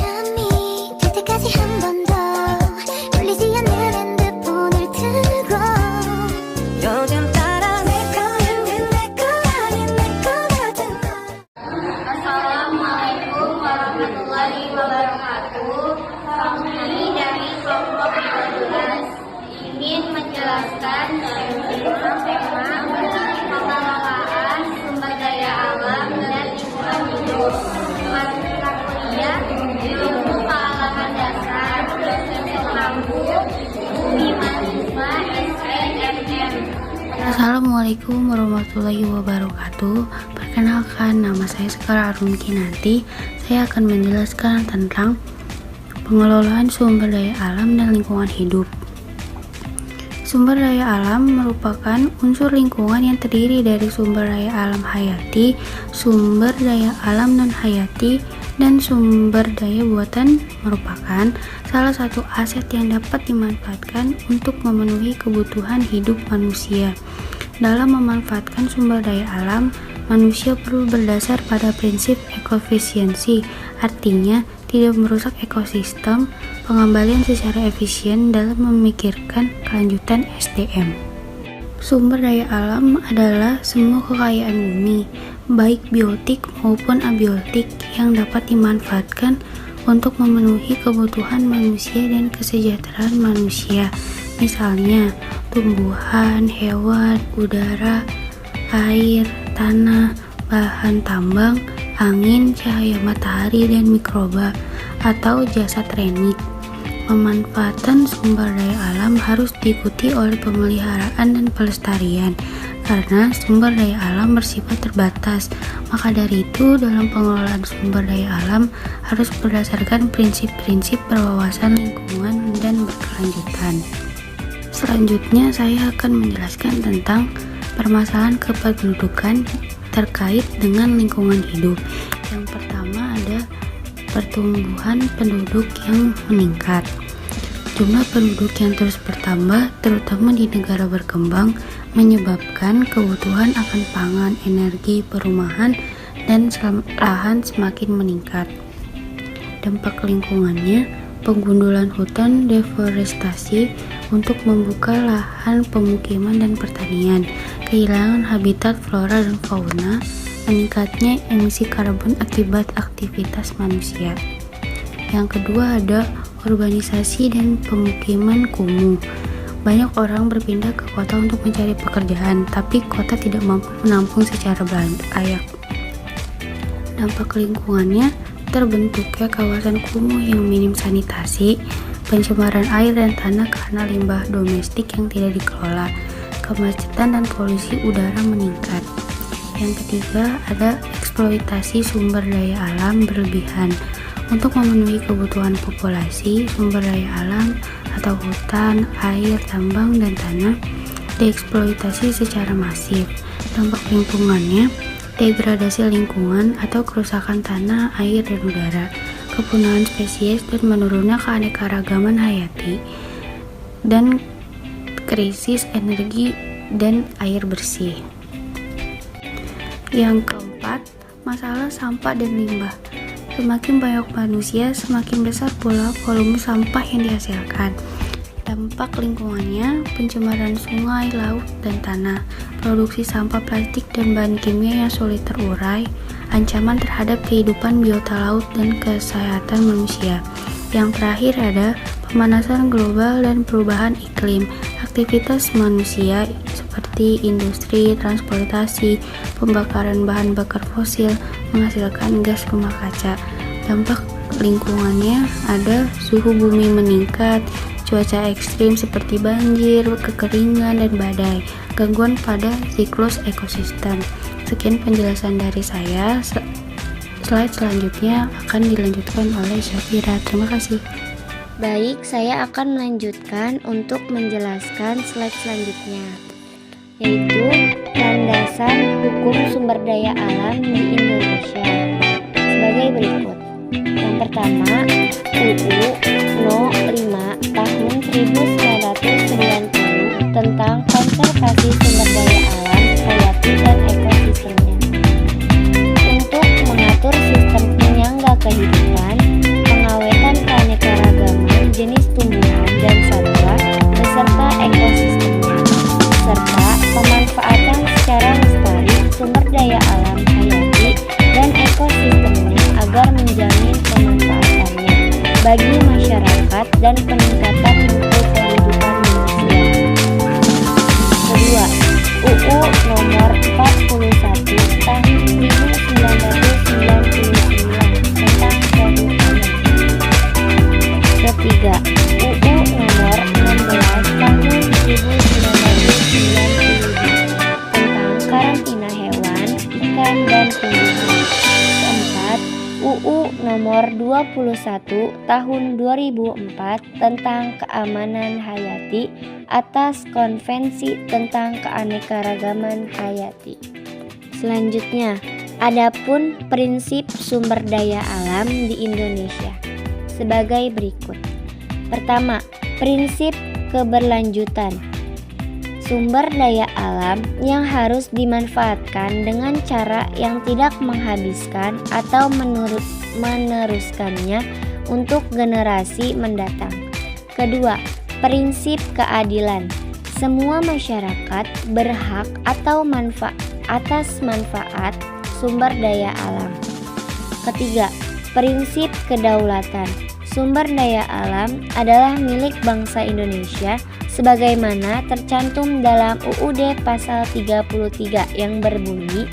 잠이 들 때까지 한 번 더 울리지 않는 핸드폰을 들고 요즘 따라 내 거는 내거 아닌 내거 같은 너. Assalamualaikum warahmatullahi wabarakatuh. Kami dari kelompok 12 ingin menjelaskan tentang tema pengelolaan sumber daya alam dan lingkungan hidup. Mata kuliah ilmu pengalaman dasar dosen kampus Bumi Mahasiswa SNMM. Assalamualaikum warahmatullahi wabarakatuh. Perkenalkan, nama saya Sekar Arun Kinanti. Saya akan menjelaskan tentang pengelolaan sumber daya alam dan lingkungan hidup. Sumber daya alam merupakan unsur lingkungan yang terdiri dari sumber daya alam hayati, sumber daya alam non-hayati, dan sumber daya buatan merupakan salah satu aset yang dapat dimanfaatkan untuk memenuhi kebutuhan hidup manusia. Dalam memanfaatkan sumber daya alam, manusia perlu berdasar pada prinsip ekofisiensi, artinya tidak merusak ekosistem, pengembalian secara efisien dalam memikirkan kelanjutan SDM. Sumber daya alam adalah semua kekayaan bumi, baik biotik maupun abiotik yang dapat dimanfaatkan untuk memenuhi kebutuhan manusia dan kesejahteraan manusia. Misalnya, tumbuhan, hewan, udara, air, tanah, bahan tambang, angin, cahaya matahari, dan mikroba atau jasa training. Pemanfaatan sumber daya alam harus diikuti oleh pemeliharaan dan pelestarian karena sumber daya alam bersifat terbatas. Maka dari itu, dalam pengelolaan sumber daya alam harus berdasarkan prinsip-prinsip berwawasan lingkungan dan berkelanjutan. Selanjutnya, saya akan menjelaskan tentang permasalahan kependudukan terkait dengan lingkungan hidup. Yang pertama ada pertumbuhan penduduk yang meningkat. Jumlah penduduk yang terus bertambah, terutama di negara berkembang, menyebabkan kebutuhan akan pangan, energi, perumahan, dan lahan semakin meningkat. Dampak lingkungannya, penggundulan hutan, deforestasi untuk membuka lahan pemukiman dan pertanian, kehilangan habitat flora dan fauna, meningkatnya emisi karbon akibat aktivitas manusia. Yang kedua ada urbanisasi dan pemukiman kumuh. Banyak orang berpindah ke kota untuk mencari pekerjaan, tapi kota tidak mampu menampung secara layak. Dampak lingkungannya, terbentuknya kawasan kumuh yang minim sanitasi, pencemaran air dan tanah karena limbah domestik yang tidak dikelola, kemacetan dan polusi udara meningkat. Yang ketiga ada eksploitasi sumber daya alam berlebihan. Untuk memenuhi kebutuhan populasi, sumber daya alam atau hutan, air, tambang, dan tanah dieksploitasi secara masif. Dampak lingkungannya, degradasi lingkungan atau kerusakan tanah, air, dan udara, kepunahan spesies dan menurunnya keanekaragaman hayati, dan krisis energi dan air bersih. Yang keempat, masalah sampah dan limbah. Semakin banyak manusia, semakin besar pula volume sampah yang dihasilkan. Dampak lingkungannya, pencemaran sungai, laut, dan tanah, produksi sampah plastik dan bahan kimia yang sulit terurai, ancaman terhadap kehidupan biota laut dan kesehatan manusia. Yang terakhir ada pemanasan global dan perubahan iklim. Aktivitas manusia seperti industri, transportasi, pembakaran bahan bakar fosil menghasilkan gas rumah kaca. Dampak lingkungannya ada suhu bumi meningkat, cuaca ekstrim seperti banjir, kekeringan, dan badai, gangguan pada siklus ekosistem. Sekian penjelasan dari saya. Slide selanjutnya akan dilanjutkan oleh Syafira. Terima kasih. Baik, saya akan melanjutkan untuk menjelaskan slide selanjutnya, yaitu landasan hukum sumber daya alam di Indonesia sebagai berikut. Yang pertama, UU No. 5 Tahun 1990 tentang konservasi sumber daya alam, hayati, dan ekosistemnya. Untuk mengatur sistem penyangga kehidupan, pengawasan bagi masyarakat dan peningkatan mutu kehidupan manusia. Kedua, UU Nomor 41 Tahun 1999 tentang produk anak. Ketiga, UU Nomor 16 Tahun 1992 tentang karantina hewan, ikan, dan tumbuhan. Keempat, UU Nomor 21 Tahun 2004 tentang keamanan hayati atas Konvensi tentang Keanekaragaman Hayati. Selanjutnya, adapun prinsip sumber daya alam di Indonesia sebagai berikut. Pertama, prinsip keberlanjutan. Sumber daya alam yang harus dimanfaatkan dengan cara yang tidak menghabiskan atau meneruskannya untuk generasi mendatang. Kedua, prinsip keadilan. Semua masyarakat berhak atau atas manfaat sumber daya alam. Ketiga, prinsip kedaulatan. Sumber daya alam adalah milik bangsa Indonesia sebagaimana tercantum dalam UUD pasal 33 yang berbunyi,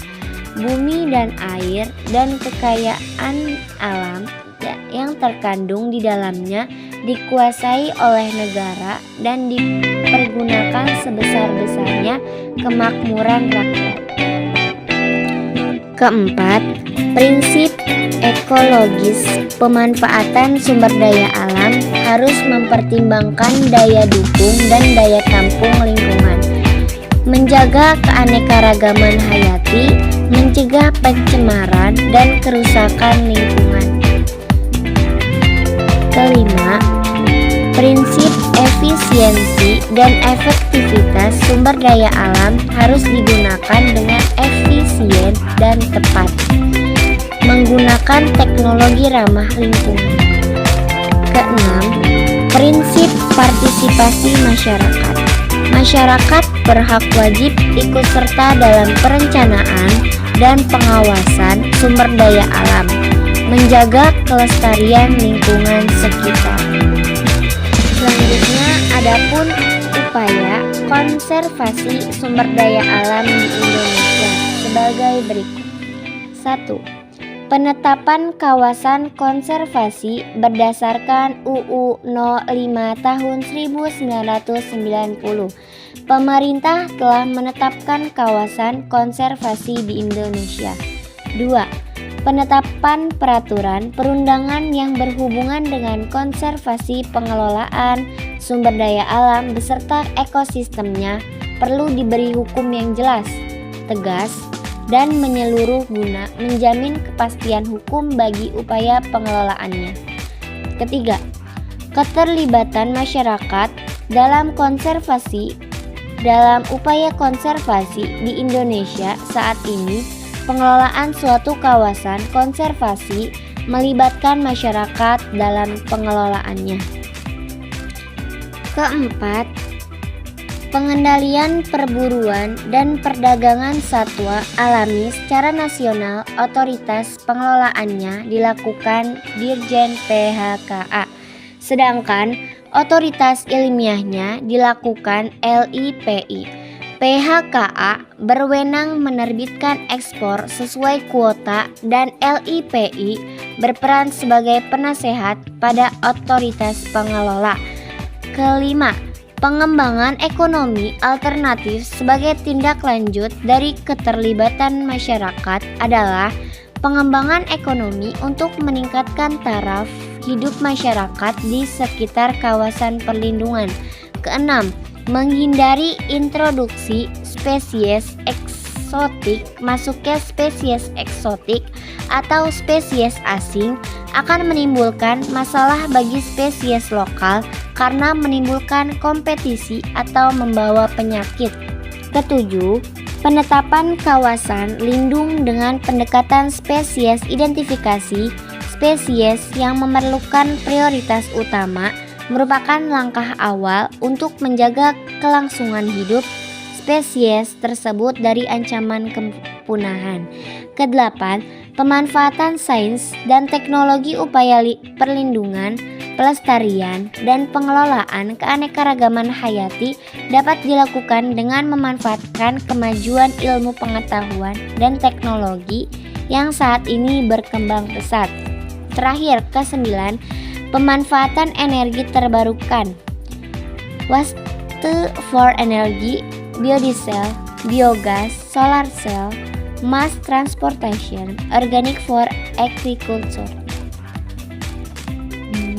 bumi dan air dan kekayaan alam yang terkandung di dalamnya dikuasai oleh negara dan dipergunakan sebesar-besarnya kemakmuran rakyat. Keempat, prinsip ekologis. Pemanfaatan sumber daya alam harus mempertimbangkan daya dukung dan daya tampung lingkungan, menjaga keanekaragaman hayati, mencegah pencemaran dan kerusakan lingkungan. Kelima, prinsip efisiensi dan efektivitas sumber daya alam harus digunakan dengan efisien dan tepat, menggunakan teknologi ramah lingkungan. Keenam, prinsip partisipasi masyarakat. Masyarakat berhak wajib ikut serta dalam perencanaan dan pengawasan sumber daya alam, menjaga kelestarian lingkungan sekitar. Selanjutnya, adapun upaya konservasi sumber daya alam di Indonesia sebagai berikut. 1. Penetapan kawasan konservasi berdasarkan UU No. 5 Tahun 1990. Pemerintah telah menetapkan kawasan konservasi di Indonesia. 2. Penetapan peraturan perundangan yang berhubungan dengan konservasi pengelolaan sumber daya alam beserta ekosistemnya perlu diberi hukum yang jelas, tegas, dan menyeluruh guna menjamin kepastian hukum bagi upaya pengelolaannya. Ketiga, keterlibatan masyarakat dalam upaya konservasi di Indonesia saat ini. Pengelolaan suatu kawasan konservasi melibatkan masyarakat dalam pengelolaannya. Keempat, pengendalian perburuan dan perdagangan satwa alami secara nasional. Otoritas pengelolaannya dilakukan Dirjen PHKA, sedangkan otoritas ilmiahnya dilakukan LIPI. PHKA berwenang menerbitkan ekspor sesuai kuota dan LIPI berperan sebagai penasehat pada otoritas pengelola. Kelima, pengembangan ekonomi alternatif sebagai tindak lanjut dari keterlibatan masyarakat adalah pengembangan ekonomi untuk meningkatkan taraf hidup masyarakat di sekitar kawasan perlindungan. Keenam, menghindari introduksi spesies eksotik. Masuknya spesies eksotik atau spesies asing akan menimbulkan masalah bagi spesies lokal karena menimbulkan kompetisi atau membawa penyakit. Ketujuh, penetapan kawasan lindung dengan pendekatan spesies identifikasi. Spesies yang memerlukan prioritas utama merupakan langkah awal untuk menjaga kelangsungan hidup spesies tersebut dari ancaman kepunahan. Kedelapan, pemanfaatan sains dan teknologi upaya perlindungan. pelestarian, dan pengelolaan keanekaragaman hayati dapat dilakukan dengan memanfaatkan kemajuan ilmu pengetahuan dan teknologi yang saat ini berkembang pesat. Terakhir, ke-9, pemanfaatan energi terbarukan. Waste for energy, biodiesel, biogas, solar cell, mass transportation, organic for agriculture.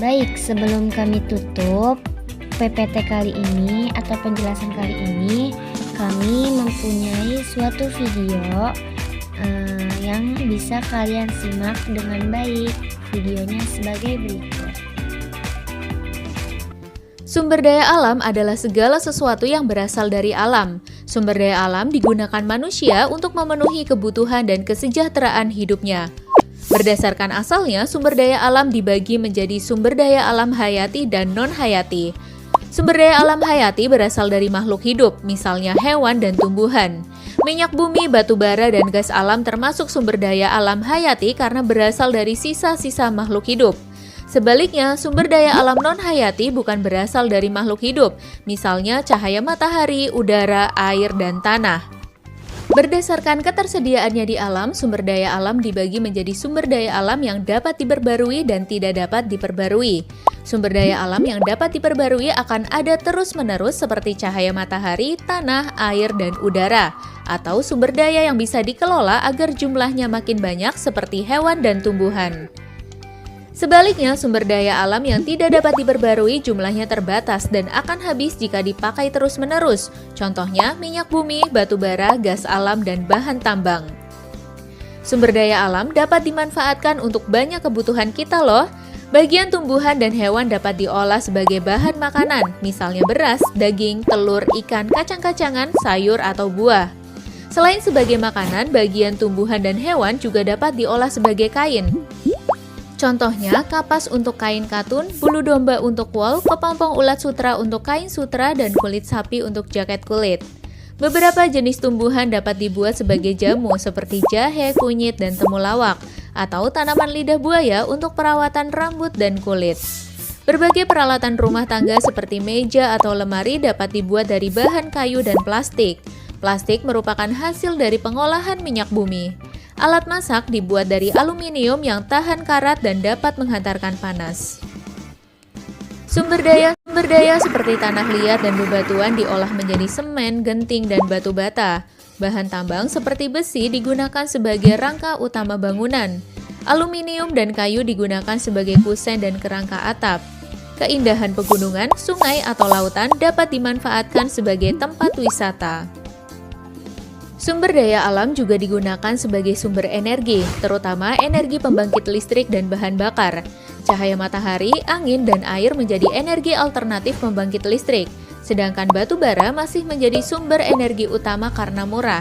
Baik, sebelum kami tutup PPT kali ini atau penjelasan kali ini, kami mempunyai suatu video yang bisa kalian simak dengan baik. Videonya sebagai berikut. Sumber daya alam adalah segala sesuatu yang berasal dari alam. Sumber daya alam digunakan manusia untuk memenuhi kebutuhan dan kesejahteraan hidupnya. Berdasarkan asalnya, sumber daya alam dibagi menjadi sumber daya alam hayati dan non-hayati. Sumber daya alam hayati berasal dari makhluk hidup, misalnya hewan dan tumbuhan. Minyak bumi, batu bara, dan gas alam termasuk sumber daya alam hayati karena berasal dari sisa-sisa makhluk hidup. Sebaliknya, sumber daya alam non-hayati bukan berasal dari makhluk hidup, misalnya cahaya matahari, udara, air, dan tanah. Berdasarkan ketersediaannya di alam, sumber daya alam dibagi menjadi sumber daya alam yang dapat diperbarui dan tidak dapat diperbarui. Sumber daya alam yang dapat diperbarui akan ada terus-menerus seperti cahaya matahari, tanah, air, dan udara. Atau sumber daya yang bisa dikelola agar jumlahnya makin banyak seperti hewan dan tumbuhan. Sebaliknya, sumber daya alam yang tidak dapat diperbarui jumlahnya terbatas dan akan habis jika dipakai terus-menerus. Contohnya, minyak bumi, batu bara, gas alam, dan bahan tambang. Sumber daya alam dapat dimanfaatkan untuk banyak kebutuhan kita loh. Bagian tumbuhan dan hewan dapat diolah sebagai bahan makanan, misalnya beras, daging, telur, ikan, kacang-kacangan, sayur, atau buah. Selain sebagai makanan, bagian tumbuhan dan hewan juga dapat diolah sebagai kain. Contohnya, kapas untuk kain katun, bulu domba untuk wol, kepompong ulat sutra untuk kain sutra, dan kulit sapi untuk jaket kulit. Beberapa jenis tumbuhan dapat dibuat sebagai jamu seperti jahe, kunyit, dan temulawak, atau tanaman lidah buaya untuk perawatan rambut dan kulit. Berbagai peralatan rumah tangga seperti meja atau lemari dapat dibuat dari bahan kayu dan plastik. Plastik merupakan hasil dari pengolahan minyak bumi. Alat masak dibuat dari aluminium yang tahan karat dan dapat menghantarkan panas. Sumber daya seperti tanah liat dan bebatuan diolah menjadi semen, genting, dan batu bata. Bahan tambang seperti besi digunakan sebagai rangka utama bangunan. Aluminium dan kayu digunakan sebagai kusen dan kerangka atap. Keindahan pegunungan, sungai, atau lautan dapat dimanfaatkan sebagai tempat wisata. Sumber daya alam juga digunakan sebagai sumber energi, terutama energi pembangkit listrik dan bahan bakar. Cahaya matahari, angin, dan air menjadi energi alternatif pembangkit listrik, sedangkan batu bara masih menjadi sumber energi utama karena murah.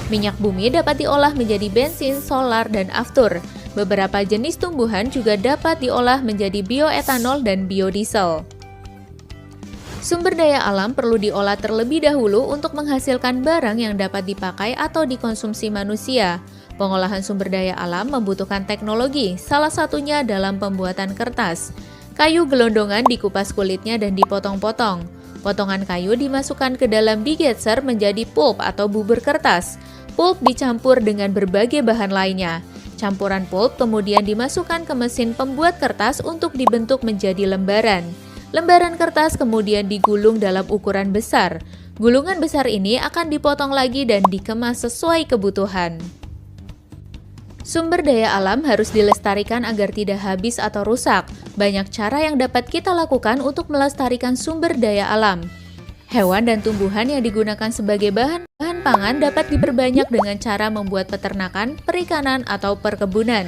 Minyak bumi dapat diolah menjadi bensin, solar, dan aftur. Beberapa jenis tumbuhan juga dapat diolah menjadi bioetanol dan biodiesel. Sumber daya alam perlu diolah terlebih dahulu untuk menghasilkan barang yang dapat dipakai atau dikonsumsi manusia. Pengolahan sumber daya alam membutuhkan teknologi, salah satunya dalam pembuatan kertas. Kayu gelondongan dikupas kulitnya dan dipotong-potong. Potongan kayu dimasukkan ke dalam digetser menjadi pulp atau bubur kertas. Pulp dicampur dengan berbagai bahan lainnya. Campuran pulp kemudian dimasukkan ke mesin pembuat kertas untuk dibentuk menjadi lembaran. Lembaran kertas kemudian digulung dalam ukuran besar. Gulungan besar ini akan dipotong lagi dan dikemas sesuai kebutuhan. Sumber daya alam harus dilestarikan agar tidak habis atau rusak. Banyak cara yang dapat kita lakukan untuk melestarikan sumber daya alam. Hewan dan tumbuhan yang digunakan sebagai bahan pangan dapat diperbanyak dengan cara membuat peternakan, perikanan, atau perkebunan.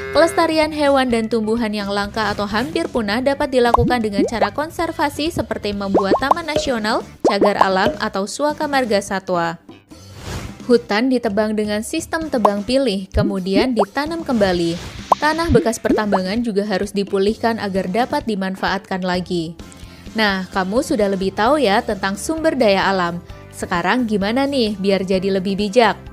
Pelestarian hewan dan tumbuhan yang langka atau hampir punah dapat dilakukan dengan cara konservasi seperti membuat taman nasional, cagar alam, atau suaka marga satwa. Hutan ditebang dengan sistem tebang pilih, kemudian ditanam kembali. Tanah bekas pertambangan juga harus dipulihkan agar dapat dimanfaatkan lagi. Nah, kamu sudah lebih tahu ya tentang sumber daya alam. Sekarang gimana nih biar jadi lebih bijak?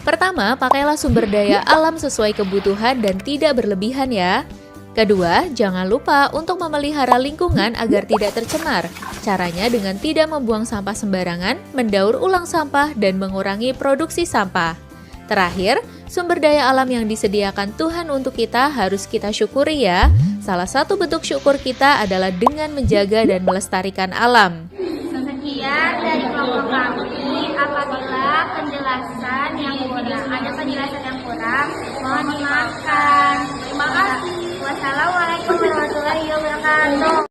Pertama, pakailah sumber daya alam sesuai kebutuhan dan tidak berlebihan ya. Kedua, jangan lupa untuk memelihara lingkungan agar tidak tercemar. Caranya dengan tidak membuang sampah sembarangan, mendaur ulang sampah, dan mengurangi produksi sampah. Terakhir, sumber daya alam yang disediakan Tuhan untuk kita harus kita syukuri ya. Salah satu bentuk syukur kita adalah dengan menjaga dan melestarikan alam. Sekian dari kelompok kami. Apabila penjelasan yang kurang, mohon dimaafkan. Terima kasih. Wassalamualaikum warahmatullahi wabarakatuh.